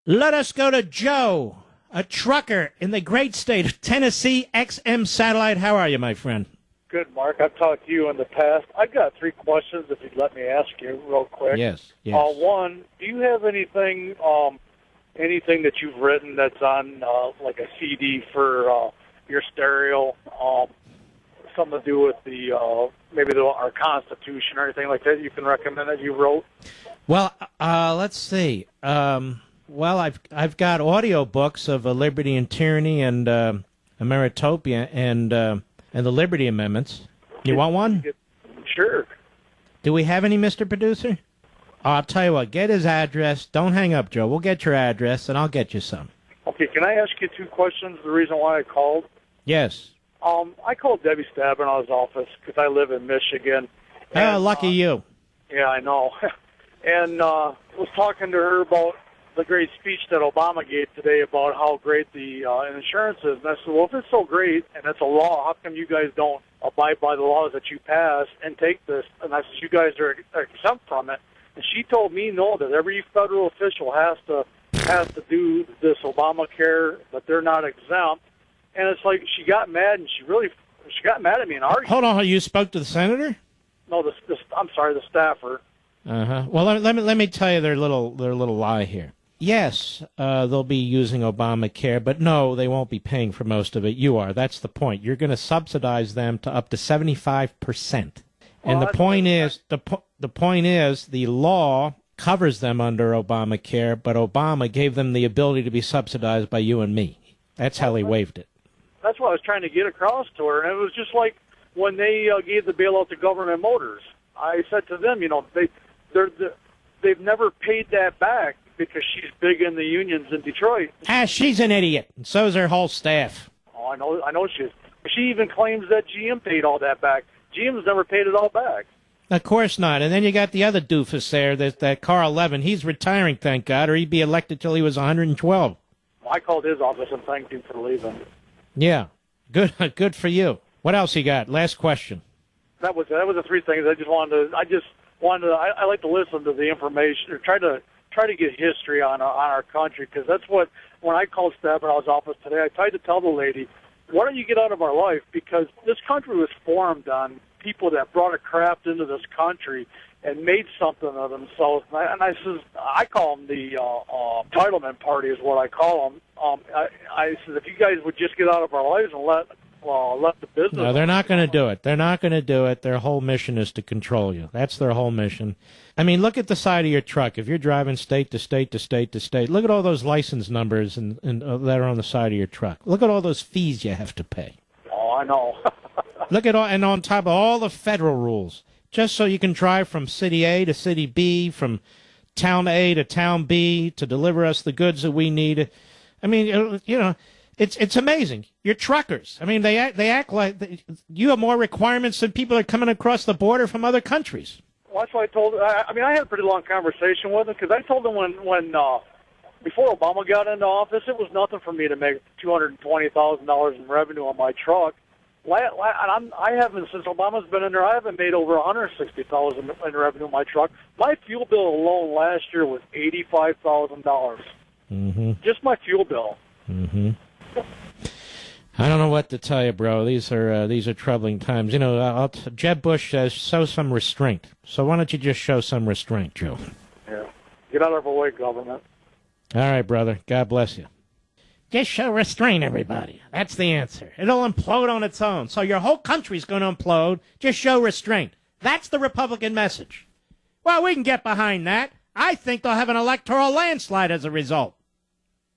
Let us go to Joe, a trucker in the great state of Tennessee, XM Satellite. How are you, my friend? Good, Mark. I've talked to you in the past. I've got 3 questions, if you'd let me ask you real quick. Yes. One, do you have anything that you've written that's on like a CD for your stereo, something to do with the our Constitution or anything like that you can recommend that you wrote? Well, let's see. Well, I've got audio books of Liberty and Tyranny and Meritopia and the Liberty Amendments. You want one? Sure. Do we have any, Mr. Producer? I'll tell you what. Get his address. Don't hang up, Joe. We'll get your address, and I'll get you some. Okay. Can I ask you 2 questions? The reason why I called. Yes. I called Debbie Stabenow's office because I live in Michigan. And, lucky you. Yeah, I know. And was talking to her about the great speech that Obama gave today about how great the insurance is. And I said, well, if it's so great and it's a law, how come you guys don't abide by the laws that you pass and take this? And I said, you guys are exempt from it. And she told me, no, that every federal official has to do this Obamacare, but they're not exempt. And it's like she got mad, and she got mad at me and argued. Hold on, you spoke to the senator? No, I'm sorry, the staffer. Well, let me tell you their little lie here. Yes, they'll be using Obamacare, but no, they won't be paying for most of it. You are. That's the point. You're going to subsidize them to up to 75%. And the point is, the law covers them under Obamacare, but Obama gave them the ability to be subsidized by you and me. That's how he waived it. That's what I was trying to get across to her, and it was just like when they gave the bailout to Government Motors. I said to them, they've never paid that back because she's big in the unions in Detroit. She's an idiot, and so is her whole staff. Oh, I know she is. She even claims that GM paid all that back. GM's never paid it all back. Of course not. And then you got the other doofus there, that Carl Levin. He's retiring, thank God, or he'd be elected till he was 112. I called his office and thanked him for leaving. Yeah, good for you. What else you got? Last question. That was the 3 things I like to listen to the information or try to get history on our country, because that's what, when I called Stabenow's office today, I tried to tell the lady, why don't you get out of our life? Because this country was formed on people that brought a craft into this country and made something of themselves. And I says, I call them the entitlement party is what I call them. I said, if you guys would just get out of our lives and let the business. No, they're not going to do it. They're not going to do it. Their whole mission is to control you. That's their whole mission. I mean, look at the side of your truck. If you're driving state to state to state to state, look at all those license numbers and that are on the side of your truck. Look at all those fees you have to pay. Oh, I know. Look at all, and on top of all the federal rules, just so you can drive from city A to city B, from town A to town B to deliver us the goods that we need. I mean, It's amazing. You're truckers. I mean, they act like you have more requirements than people that are coming across the border from other countries. Well, that's what I told. I had a pretty long conversation with them, because I told them when before Obama got into office, it was nothing for me to make $220,000 in revenue on my truck. I haven't, since Obama's been in there, I haven't made over $160,000 in revenue on my truck. My fuel bill alone last year was $85,000. Mm-hmm. Just my fuel bill. Mm-hmm. I don't know what to tell you, bro. These are troubling times. Jeb Bush says, show some restraint. So why don't you just show some restraint, Joe? Yeah. Get out of our way, government. All right, brother. God bless you. Just show restraint, everybody. That's the answer. It'll implode on its own. So your whole country's going to implode. Just show restraint. That's the Republican message. Well, we can get behind that. I think they'll have an electoral landslide as a result.